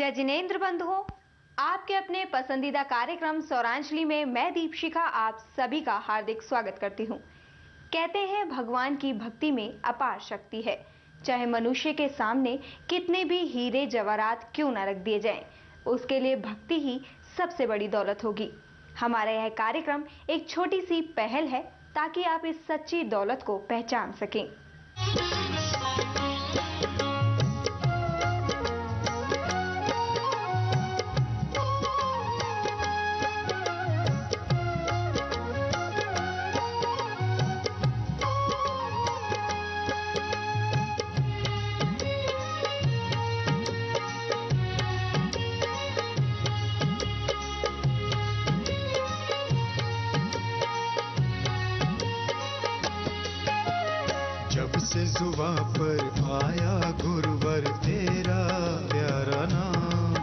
प्रिय जिनेंद्र बंधुओं, आपके अपने पसंदीदा कार्यक्रम सौरांजलि में मैं दीपशिखा आप सभी का हार्दिक स्वागत करती हूं। कहते हैं भगवान की भक्ति में अपार शक्ति है। चाहे मनुष्य के सामने कितने भी हीरे जवाहरात क्यों न रख दिए जाएं, उसके लिए भक्ति ही सबसे बड़ी दौलत होगी। हमारा यह कार्यक्रम एक छोटी सी पहल है ताकि आप इस सच्ची दौलत को पहचान सकें। जब से जुबां पर आया गुरुवर तेरा प्यारा नाम,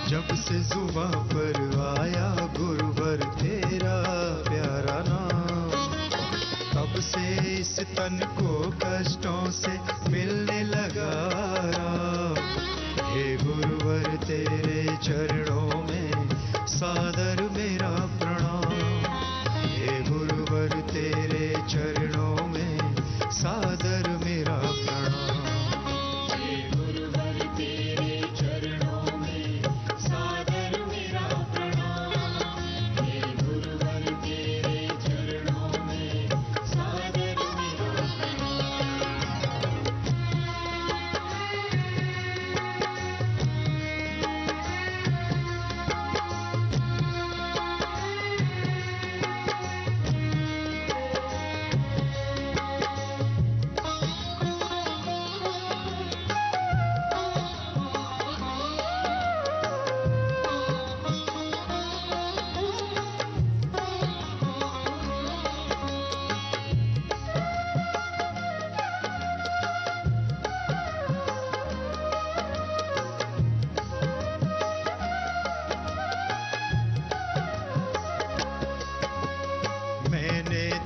जब से जुबां पर आया गुरुवर तेरा प्यारा नाम, तब से इस तन को कष्टों से मिलने लगा आराम। हे गुरुवर तेरे चरणों में सादर मेरा प्रणाम, हे गुरुवर तेरे चरणों में सादर मेरा प्रणाम, हे गुरुवर तेरे चरणों में सादर मेरा प्रणाम, हे गुरुवर तेरे चरणों में सादर मेरा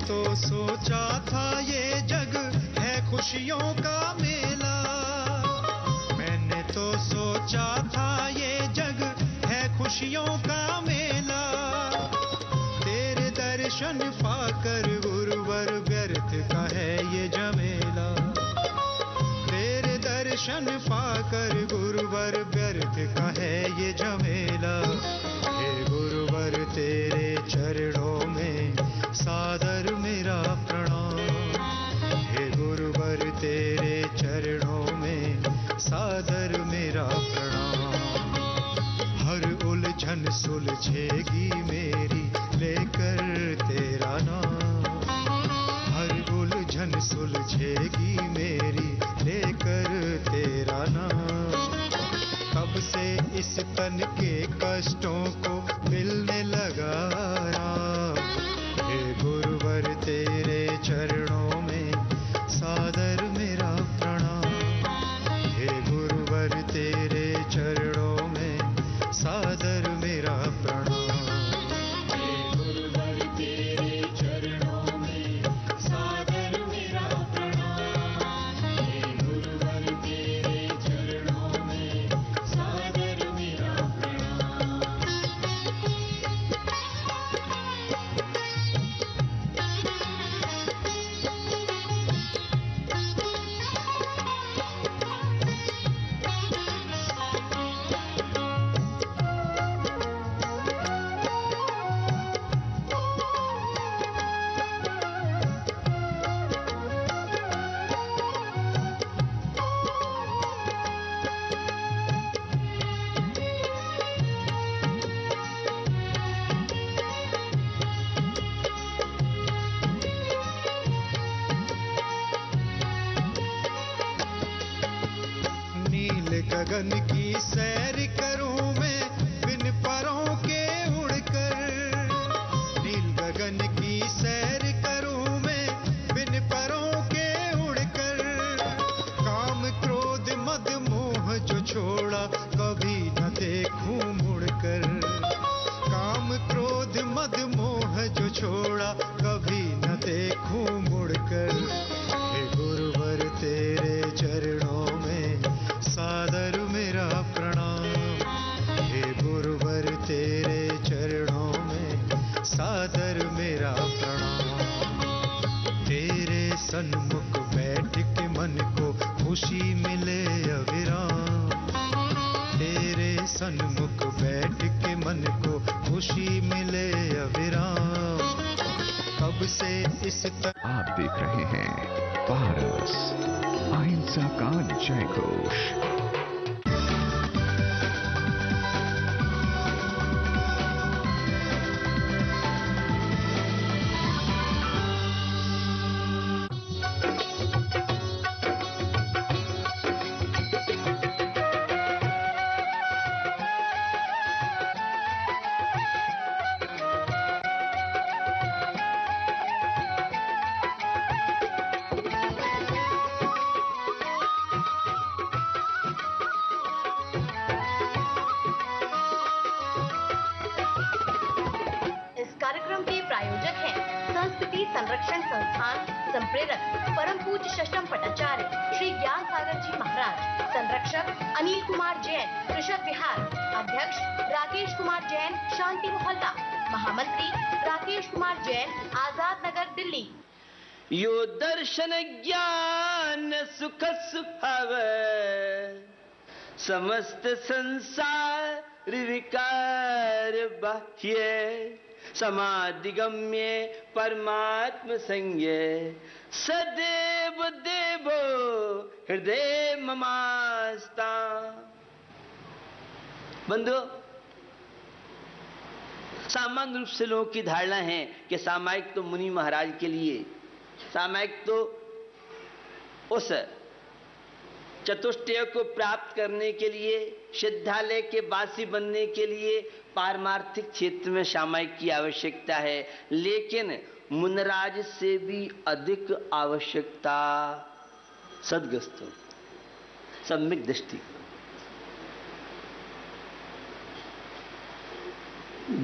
तो सोचा था ये जग है खुशियों का मेला, मैंने तो सोचा था ये जग है खुशियों का मेला। तेरे दर्शन पाकर गुरुवर व्यर्थ का है ये झमेला, तेरे दर्शन पाकर गुरुवर व्यर्थ का है ये झमेला। हे गुरुवर तेरे चरणों में सादर मेरा प्रणाम, हे गुरुवर तेरे चरणों में सादर मेरा प्रणाम। हर उलझन सुलझेगी मेरी लेकर तेरा नाम, हर उलझन सुलझेगी मेरी लेकर तेरा नाम। तब से इस तन के कष्टों को मिलने लगा आराम। हे गुरुवर तेरे चरणों में सादर मेरा प्रणाम, हे गुरुवर तेरे चरणों में सादर मेरा प्रणाम, हे गुरुवर तेरे चरणों में सादर मेरा प्रणाम, हे गुरुवर तेरे चरणों में सादर मेरा प्रणाम। गगन की सैर करूं मैं बिन परों के उड़कर, नील गगन की सैर करूं मैं बिन परों के उड़कर। काम क्रोध मद मोह जो छोड़ा कभी न देखूं मुड़कर, काम क्रोध मद मोह जो छोड़ा कभी न देखूं मुड़कर। हे गुरुवर तेरे चरणों में सादर मेरा प्रणाम, खुशी मिले अविराम। तेरे सन्मुख बैठ के मन को खुशी मिले अविराम। कब से इस आप देख रहे हैं पारस, अहिंसा का जय घोष। संरक्षण संस्थान संप्रेरक परम पूज्य षष्ठम पटाचार्य श्री ज्ञान सागर जी महाराज, संरक्षक अनिल कुमार जैन, कृषक विहार, अध्यक्ष राकेश कुमार जैन, शांति मोहल्ला, महामंत्री राकेश कुमार जैन, आजाद नगर, दिल्ली। यो दर्शन ज्ञान सुख सुहावे, समस्त संसार विकार बाह्य, समाधिगम्य परमात्म संज्ञ, सदैव देवो हृदय ममास्ता। बंधु, सामान्य रूप से लोगों की धारणा है कि सामायिक तो मुनि महाराज के लिए, सामायिक तो उस चतुष्टय को प्राप्त करने के लिए, सिद्धालय के वासी बनने के लिए पारमार्थिक क्षेत्र में सामायिक की आवश्यकता है, लेकिन मुनराज से भी अधिक आवश्यकता सद्गस्तों, सम्यक दृष्टि।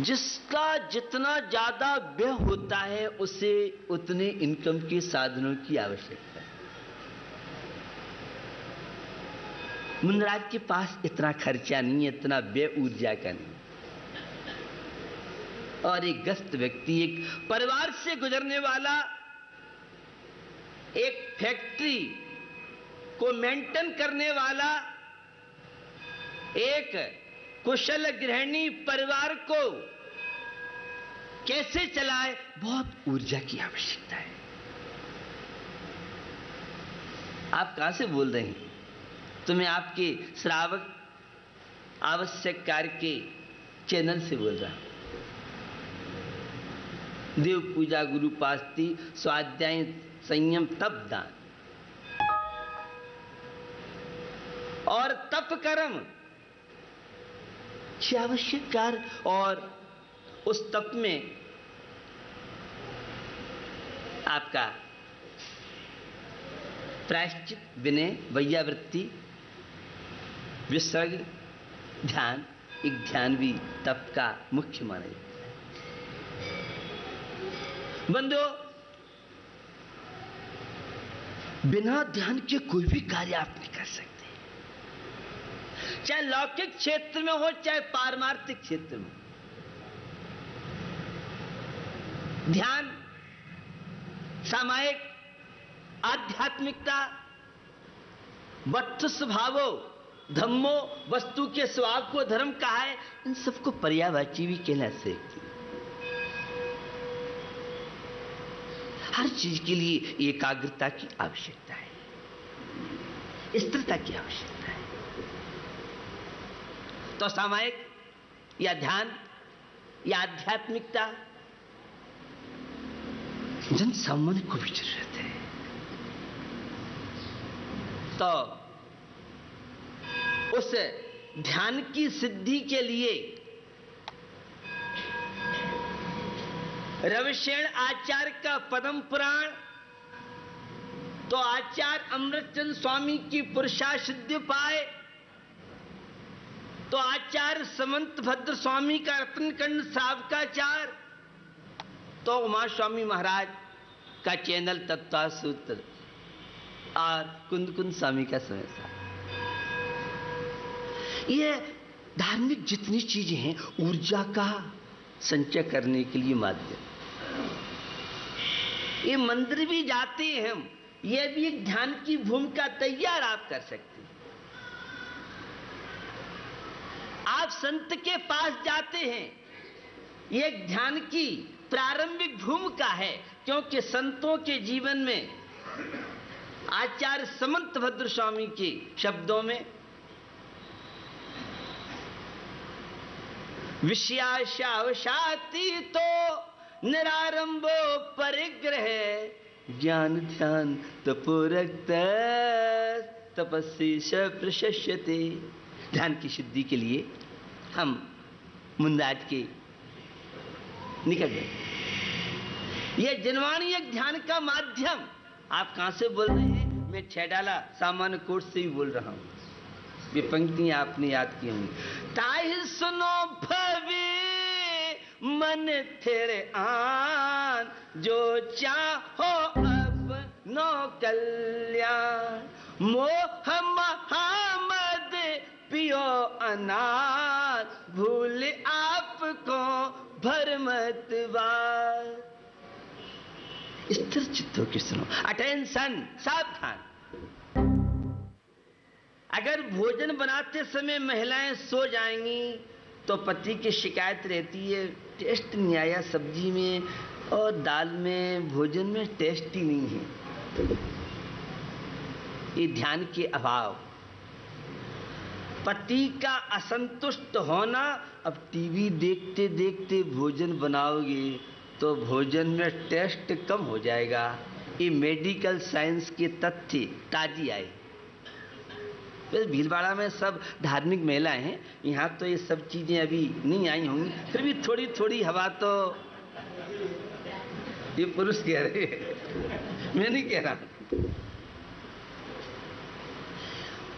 जिसका जितना ज्यादा व्यय होता है उसे उतने इनकम के साधनों की आवश्यकता है। मुनराज के पास इतना खर्चा नहीं है, इतना व्यय ऊर्जा का नहीं। और एक गस्त व्यक्ति, एक परिवार से गुजरने वाला, एक फैक्ट्री को मेंटेन करने वाला, एक कुशल गृहिणी परिवार को कैसे चलाए, बहुत ऊर्जा की आवश्यकता है। आप कहां से बोल रहे हैं? तो मैं आपके श्रावक आवश्यक कार्य के चैनल से बोल रहा हूं। देव पूजा, गुरु पास्ती, स्वाध्याय, संयम, तप, दान और तप कर्म आवश्यक कार्य। और उस तप में आपका प्रायश्चित, विनय, वैयावृत्ति, विसर्ग, ध्यान, एक ध्यान भी तप का मुख्य माना जाता है। बंधो, बिना ध्यान के कोई भी कार्य आप नहीं कर सकते, चाहे लौकिक क्षेत्र में हो चाहे पारमार्थिक क्षेत्र में। ध्यान, सामायिक, आध्यात्मिकता, वस्तु स्वभावो धम्मो, वस्तु के स्वभाव को धर्म कहा है, इन सबको पर्यायवाची भी कहना सकते। हर चीज के लिए एकाग्रता की आवश्यकता है, स्थिरता की आवश्यकता है। तो सामायिक या ध्यान या आध्यात्मिकता, जन सामान्य को भी जरूरत है। तो उस ध्यान की सिद्धि के लिए रविशेण आचार्य का पद्म पुराण, तो आचार्य अमृतचंद स्वामी की पुरुषा सिद्धि पाए, तो आचार्य समंत भद्र स्वामी का रत्नकंड सावकाचार, तो उमा स्वामी महाराज का चैनल तत्वा सूत्र और कुंद कुंद स्वामी का समय सार। ये धार्मिक जितनी चीजें हैं ऊर्जा का संचय करने के लिए माध्यम। ये मंदिर भी जाते हैं हम, यह भी एक ध्यान की भूमिका तैयार आप कर सकते हैं। आप संत के पास जाते हैं, यह एक ध्यान की प्रारंभिक भूमिका है, क्योंकि संतों के जीवन में आचार्य समंत भद्र स्वामी के शब्दों में विषयाशावशाती तो निरारंभो परिग्रह ज्ञान ध्यान तपोरक्त तपस्वी स प्रशस्यते। ध्यान की सिद्धि के लिए हम मुंदाज के निकट गए। यह जनवाणी एक ध्यान का माध्यम। आप कहां से बोल रहे हैं? मैं छैडाला सामान्य कोर्स से ही बोल रहा हूं। ये पंक्तियां आपने याद की होंगी। ताहि सुनो भवे मन तेरे आन, जो चाहो अब नो कल्याण। मोह महामद पियो अनार, भूल आपको भरमत बार। स्थिर चित्त होकर सुनो। अटेंशन, सावधान। अगर भोजन बनाते समय महिलाएं सो जाएंगी तो पति की शिकायत रहती है, टेस्ट नहीं आया सब्जी में और दाल में, भोजन में टेस्ट ही नहीं है। ये ध्यान के अभाव, पति का असंतुष्ट होना। अब टीवी देखते देखते भोजन बनाओगे तो भोजन में टेस्ट कम हो जाएगा। ये मेडिकल साइंस के तथ्य ताजी आए। भीलवाड़ा में सब धार्मिक महिलाएं हैं, यहाँ तो ये सब चीजें अभी नहीं आई होंगी, फिर भी थोड़ी थोड़ी हवा तो ये पुरुष कह रहे हैं, मैं नहीं कह रहा।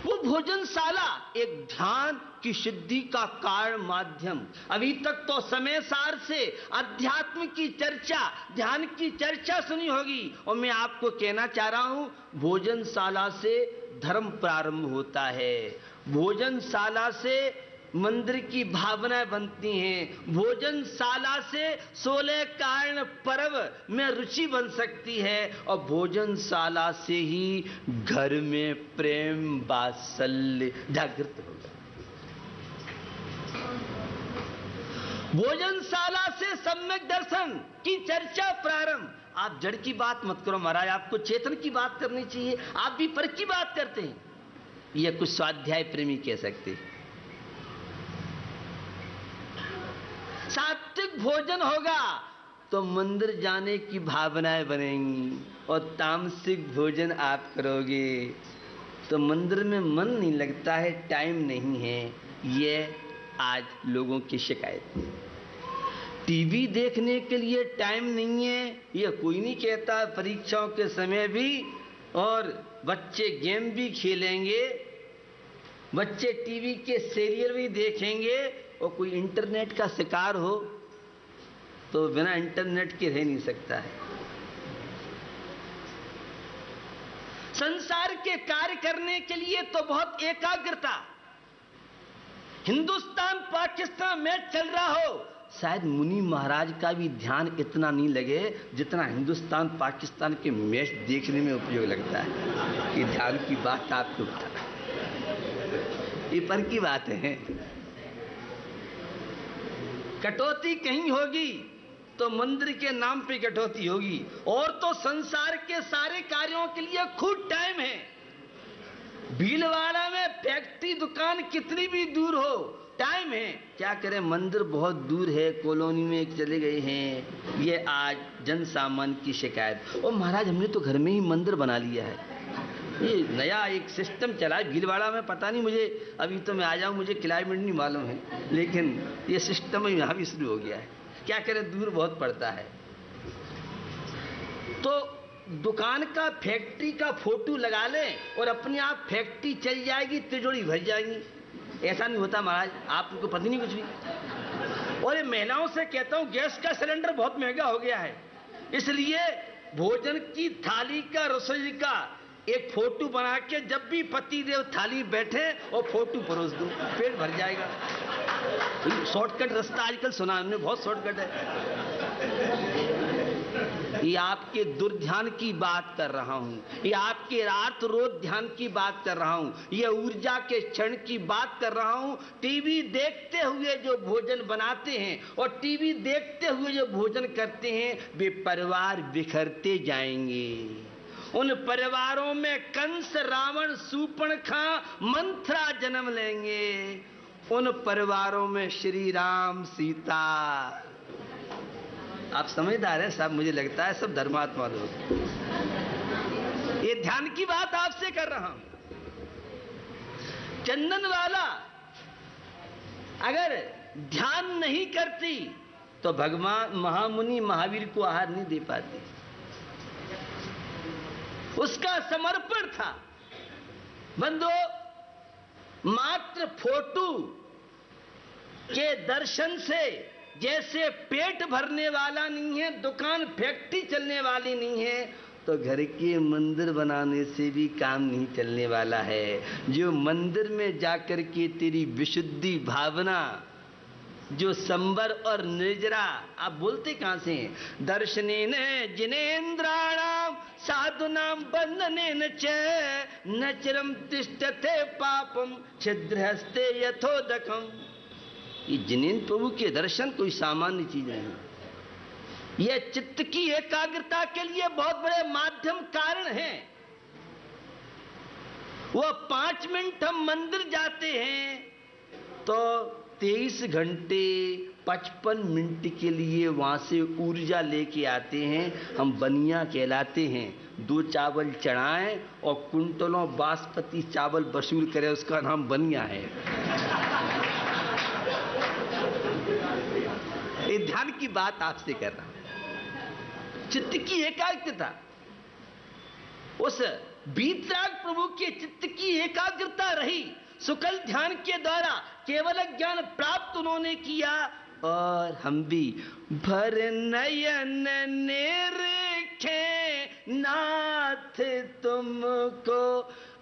वो भोजनशाला एक ध्यान की सिद्धि का कारण माध्यम। अभी तक तो समय सार से अध्यात्म की चर्चा, ध्यान की चर्चा सुनी होगी, और मैं आपको कहना चाह रहा हूं, भोजनशाला से धर्म प्रारंभ होता है। भोजनशाला से मंदिर की भावनाएं बनती हैं। भोजनशाला से 16 कारण पर्व में रुचि बन सकती है, और भोजनशाला से ही घर में प्रेम वात्सल्य जागृत होगा। भोजनशाला से सम्यक दर्शन की चर्चा प्रारंभ। आप जड़ की बात मत करो महाराज, आपको चेतन की बात करनी चाहिए। आप भी पर की बात करते हैं, यह कुछ स्वाध्याय प्रेमी कह सकते। सात्विक भोजन होगा तो मंदिर जाने की भावनाएं बनेंगी, और तामसिक भोजन आप करोगे तो मंदिर में मन नहीं लगता है, टाइम नहीं है। ये आज लोगों की शिकायत। टीवी देखने के लिए टाइम नहीं है, ये कोई नहीं कहता। परीक्षाओं के समय भी, और बच्चे गेम भी खेलेंगे, बच्चे टीवी के सीरियल भी देखेंगे, और कोई इंटरनेट का शिकार हो तो बिना इंटरनेट के रह नहीं सकता है। संसार के कार्य करने के लिए तो बहुत एकाग्रता। हिंदुस्तान पाकिस्तान मैच चल रहा हो, शायद मुनि महाराज का भी ध्यान इतना नहीं लगे जितना हिंदुस्तान पाकिस्तान के मैच देखने में उपयोग लगता है। ये ध्यान की बात आपको बता, ये पर की बात है। कटौती कहीं होगी तो मंदिर के नाम पे कटौती होगी, और तो संसार के सारे कार्यों के लिए खूब टाइम है। भीलवाड़ा में फैक्ट्री दुकान कितनी भी दूर हो, टाइम है। क्या करें, मंदिर बहुत दूर है, कॉलोनी में चले गए हैं। ये आज जन सामान्य की शिकायत। और महाराज हमने तो घर में ही मंदिर बना लिया है। ये नया एक सिस्टम चला है भीलवाड़ा में, पता नहीं मुझे, अभी तो मैं आ जाऊं, मुझे क्लाइमेट नहीं मालूम है, लेकिन ये सिस्टम यहाँ भी शुरू हो गया है। क्या करें, दूर बहुत पड़ता है। तो दुकान का, फैक्ट्री का फोटो लगा लें और अपने आप फैक्ट्री चल जाएगी, तिजोरी भर जाएंगी। ऐसा नहीं होता महाराज, आपको पता नहीं कुछ भी। और ये महिलाओं से कहता हूं, गैस का सिलेंडर बहुत महंगा हो गया है, इसलिए भोजन की थाली का, रसोई का एक फोटो बना के जब भी पति देव थाली बैठे और फोटो परोस दो, पेट भर जाएगा। शॉर्टकट रास्ता आजकल सुना हमने, बहुत शॉर्टकट है। ये आपके दुर्ध्यान की बात कर रहा हूं, ये आपके रात रोज ध्यान की बात कर रहा हूं, ये ऊर्जा के क्षण की बात कर रहा हूं। टीवी देखते हुए जो भोजन बनाते हैं और टीवी देखते हुए जो भोजन करते हैं, वे परिवार बिखरते जाएंगे। उन परिवारों में कंस, रावण, शूर्पणखा, मंथरा जन्म लेंगे। उन परिवारों में श्री राम, सीता। आप समझदार हैं साहब, मुझे लगता है सब धर्मात्मा लोग। ये ध्यान की बात आपसे कर रहा हूं। चंदन वाला अगर ध्यान नहीं करती तो भगवान महामुनि महावीर को आहार नहीं दे पाती। उसका समर्पण था। बंदो, मात्र फोटो के दर्शन से जैसे पेट भरने वाला नहीं है, दुकान फैक्ट्री चलने वाली नहीं है, तो घर के मंदिर बनाने से भी काम नहीं चलने वाला है। जो मंदिर में जाकर के तेरी विशुद्धि भावना, जो संबर और निर्जरा, आप बोलते कहां से हैं? दर्शनेन जिनेन्द्राणाम साधुनाम बंधनेन च न चिरम तिष्ठते पापम छिद्रहस्ते यथोदकम। ये जिनेन्द्र प्रभु के दर्शन कोई सामान्य चीज नहीं। यह चित्त की एकाग्रता के लिए बहुत बड़े माध्यम कारण है। वो 5 मिनट हम मंदिर जाते हैं तो 23 घंटे 55 मिनट के लिए वहां से ऊर्जा लेके आते हैं। हम बनिया कहलाते हैं। 2 चावल चढ़ाएं और कुंटलों बासमती चावल वसूल करें, उसका नाम बनिया है। ये ध्यान की बात आपसे कर रहा हूं। चित्त की एकाग्रता, उस वीतराग प्रभु के चित्त की एकाग्रता रही। सुकल ध्यान के द्वारा केवल ज्ञान प्राप्त उन्होंने किया। और हम भी भर नयन निरखे नाथ तुमको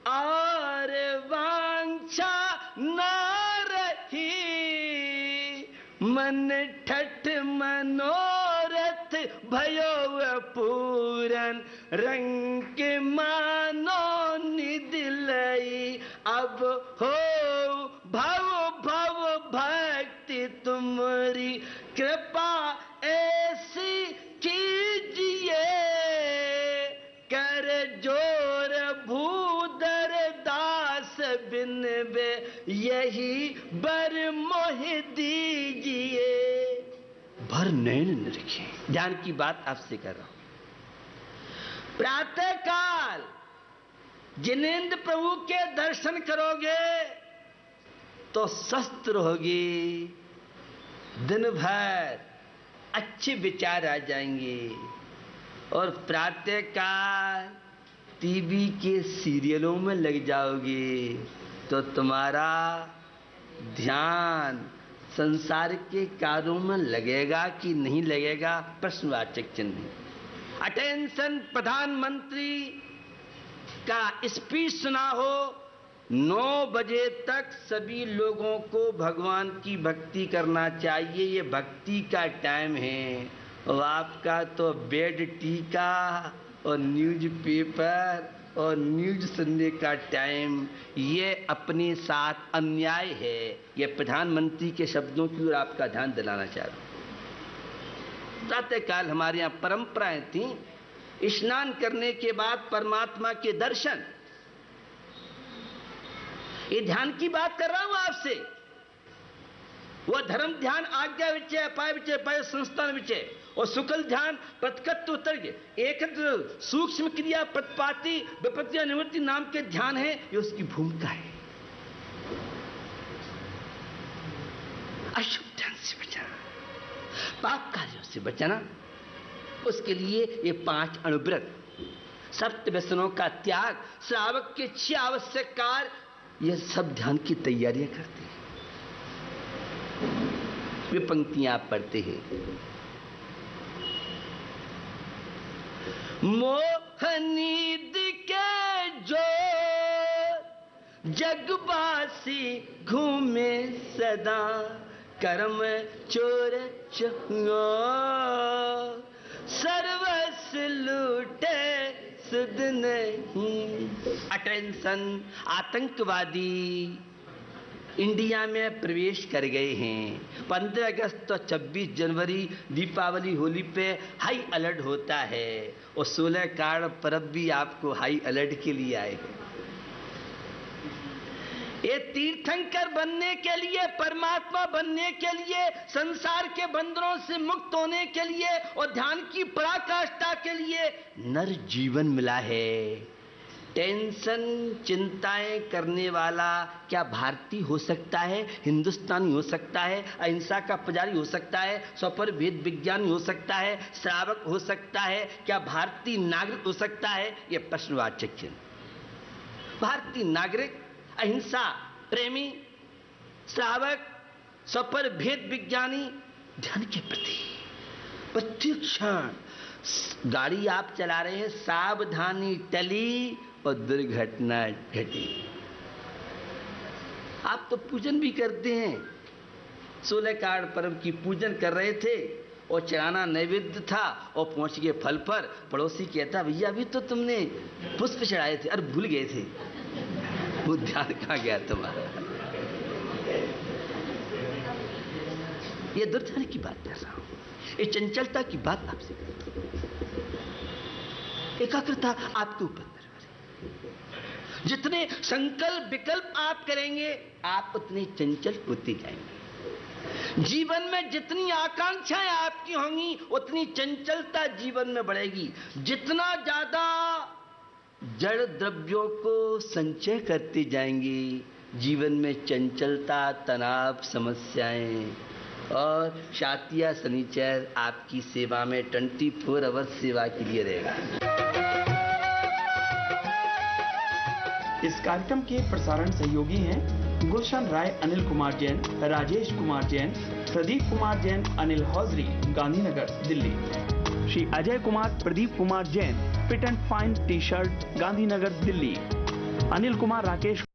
और वांछा ना रही, मन ठठ मनोरथ भयो पूरन, रंग मानो निदिलई। अब हो भव भव भक्ति तुम्हारी, कृपा ऐसी कीजिए, कर जोर भूधर दास बिनबे, यही बर मोह दीजिए। भर नैन न रखे। ध्यान की बात आपसे कर रहा हूं। प्रातः काल जिनेन्द्र प्रभु के दर्शन करोगे तो स्वस्थ रहोगे। दिन भर अच्छे विचार आ जाएंगे। और प्रातः काल टीवी के सीरियलों में लग जाओगे तो तुम्हारा ध्यान संसार के कार्यों में लगेगा कि नहीं लगेगा, प्रश्नवाचक चिन्ह। अटेंशन, प्रधानमंत्री का स्पीच सुना हो, 9 बजे तक सभी लोगों को भगवान की भक्ति करना चाहिए। ये भक्ति का टाइम है। और आपका तो बेड टी का और न्यूज़पेपर और न्यूज सुनने का टाइम, ये अपने साथ अन्याय है। ये प्रधानमंत्री के शब्दों की ओर आपका ध्यान दिलाना चाह रहा हूं। प्रातःकाल हमारे यहाँ परंपराएं थी, स्नान करने के बाद परमात्मा के दर्शन। ये ध्यान की बात कर रहा हूं आपसे। वो धर्म ध्यान आज्ञा विचय, पाय विचय, पाय संस्थान विचय, और शुक्ल ध्यान प्रतकत्व उत्तर्ग, एकत्र सूक्ष्म क्रिया प्रतिपाति विपत्ति निवृत्ति नाम के ध्यान है। ये उसकी भूमिका है। अशुभ ध्यान से बचाना, पाप कार्यों से बचाना, उसके लिए ये 5 अणुव्रत, सप्त व्यसनों का त्याग, श्रावक के 6 आवश्यक कार्य, ये सब ध्यान की तैयारियां करते हैं। वे पंक्तियां आप पढ़ते हैं। मोहनीद के जो जगबासी घूमे सदा, कर्म चोर चंगो सर्वस दिन नहीं। अटेंशन, आतंकवादी इंडिया में प्रवेश कर गए हैं। 15 अगस्त और 26 जनवरी, दीपावली, होली पे हाई अलर्ट होता है और 16 कार्ड पर्व भी आपको हाई अलर्ट के लिए आए हैं। ये तीर्थंकर बनने के लिए, परमात्मा बनने के लिए, संसार के बंधनों से मुक्त होने के लिए और ध्यान की पराकाष्ठा के लिए नर जीवन मिला है। टेंशन, चिंताएं करने वाला क्या भारतीय हो सकता है, हिंदुस्तानी हो सकता है, अहिंसा का पुजारी हो सकता है, स्वपर भेद विज्ञानी हो सकता है, श्रावक हो सकता है, क्या भारतीय नागरिक हो सकता है? यह प्रश्नवाचक चिन्ह। भारतीय नागरिक, अहिंसा प्रेमी, श्रावक, स्वपर भेद विज्ञानी, ध्यान के प्रति प्रत्येक क्षण गाड़ी आप चला रहे हैं, सावधानी टली और दुर्घटना घटी। आप तो पूजन भी करते हैं। 16 कार्ड पर्व की पूजन कर रहे थे और चढ़ाना नैवेद्य था और पहुंच गए फल पर। पड़ोसी कहता, भैया अभी तो तुमने पुष्प चढ़ाए थे। अरे भूल गए थे। वो ध्यान कहाँ गया तुम्हारा? ये दुर्ध्यान की बात कर रहा हूं, ये चंचलता की बात आपसे करता हूं। एकाग्रता आपके ऊपर निर्भर है। जितने संकल्प विकल्प आप करेंगे, आप उतने चंचल होते जाएंगे। जीवन में जितनी आकांक्षाएं आपकी होंगी, उतनी चंचलता जीवन में बढ़ेगी। जितना ज्यादा जड़ द्रव्यों को संचय करते जाएंगे, जीवन में चंचलता, तनाव, समस्याएं और शातिया शनिचर आपकी सेवा में 24 आवर्स सेवा के लिए रहेगा। इस कार्यक्रम के प्रसारण सहयोगी हैं Gulshan Rai, Anil Kumar Jain, Rajesh Kumar Jain, Pradeep Kumar Jain, Anil hosiery, Gandhinagar, Delhi. Shri Ajay Kumar, Pradeep Kumar Jain, fit and fine T shirt, Gandhinagar, Delhi. Anil Kumar, Rakesh